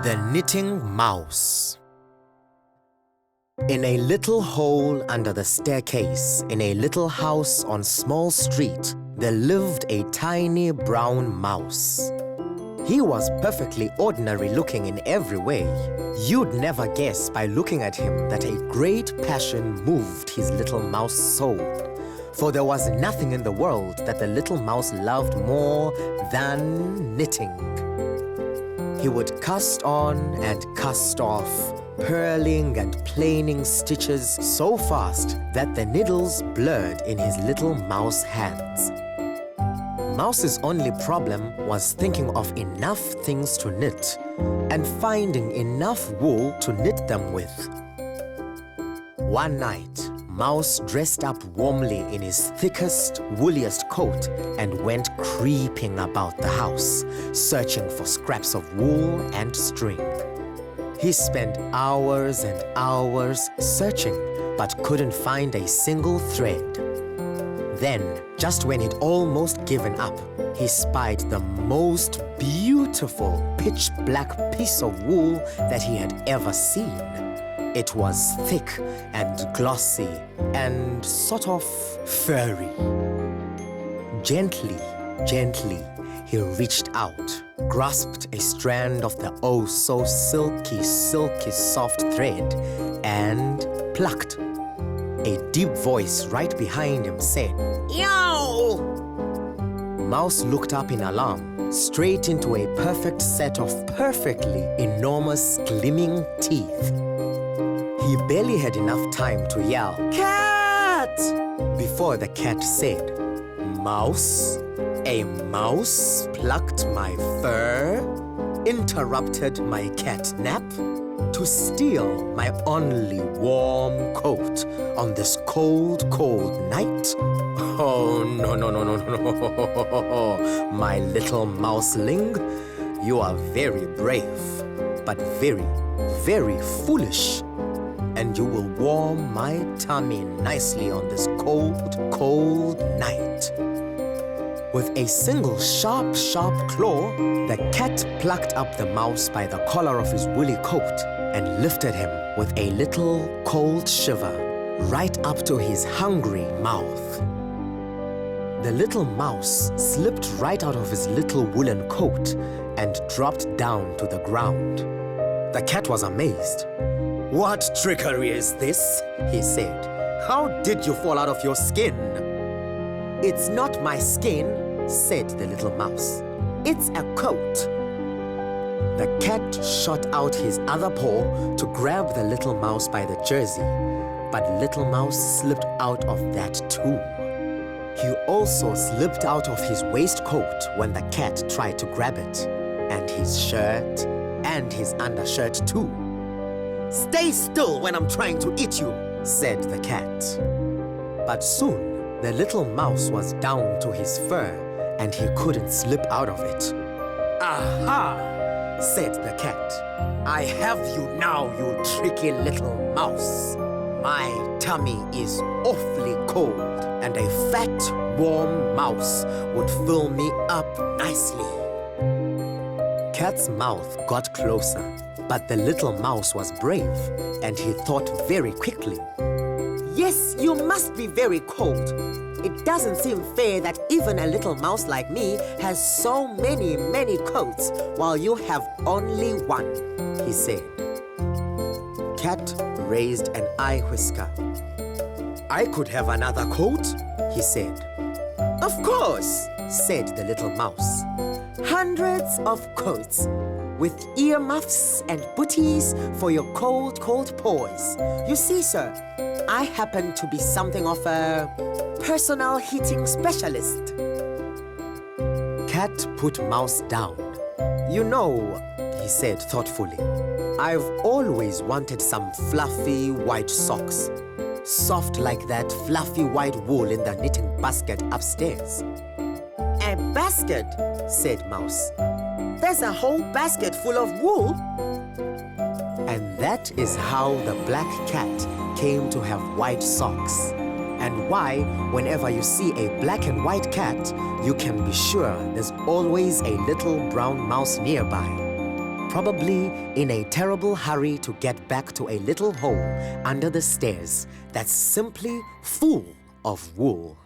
The Knitting Mouse. In a little hole under the staircase, in a little house on small street, there lived a tiny brown mouse. He was perfectly ordinary looking in every way. You'd never guess by looking at him that a great passion moved his little mouse soul. For there was nothing in the world that the little mouse loved more than knitting. He would cast on and cast off, purling and planing stitches so fast that the needles blurred in his little mouse hands. Mouse's only problem was thinking of enough things to knit and finding enough wool to knit them with. One night, Mouse dressed up warmly in his thickest, wooliest coat and went creeping about the house, searching for scraps of wool and string. He spent hours and hours searching, but couldn't find a single thread. Then, just when he'd almost given up, he spied the most beautiful pitch-black piece of wool that he had ever seen. It was thick and glossy and sort of furry. Gently, gently, he reached out, grasped a strand of the oh-so-silky, silky soft thread and plucked. A deep voice right behind him said, "Yow!" Mouse looked up in alarm, straight into a perfect set of perfectly enormous gleaming teeth. He barely had enough time to yell, "Cat!" before the cat said, "Mouse? A mouse plucked my fur, interrupted my cat nap to steal my only warm coat on this cold, cold night? Oh, no, no, no, no, no, my little mouseling, you are very brave, but very, very foolish. And you will warm my tummy nicely on this cold, cold night." With a single sharp, sharp claw, the cat plucked up the mouse by the collar of his woolly coat and lifted him with a little cold shiver right up to his hungry mouth. The little mouse slipped right out of his little woolen coat and dropped down to the ground. The cat was amazed. "What trickery is this?" he said. "How did you fall out of your skin?" "It's not my skin," said the little mouse. "It's a coat." The cat shot out his other paw to grab the little mouse by the jersey, but little mouse slipped out of that too. He also slipped out of his waistcoat when the cat tried to grab it, and his shirt, and his undershirt too. "Stay still when I'm trying to eat you," said the cat. But soon, the little mouse was down to his fur, and he couldn't slip out of it. "Aha!" said the cat. "I have you now, you tricky little mouse. My tummy is awfully cold, and a fat, warm mouse would fill me up nicely." Cat's mouth got closer, but the little mouse was brave, and he thought very quickly. "Yes, you must be very cold. It doesn't seem fair that even a little mouse like me has so many, many coats, while you have only one," he said. Cat raised an eye whisker. "I could have another coat," he said. "Of course," said the little mouse. "Hundreds of coats, with earmuffs and booties for your cold, cold paws. You see, sir, I happen to be something of a personal heating specialist." Cat put Mouse down. "You know," he said thoughtfully, "I've always wanted some fluffy white socks. Soft like that fluffy white wool in the knitting basket upstairs." "A basket?" said Mouse. "There's a whole basket full of wool?" And that is how the black cat came to have white socks. and why, whenever you see a black and white cat, you can be sure there's always a little brown mouse nearby. Probably in a terrible hurry to get back to a little hole under the stairs that's simply full of wool.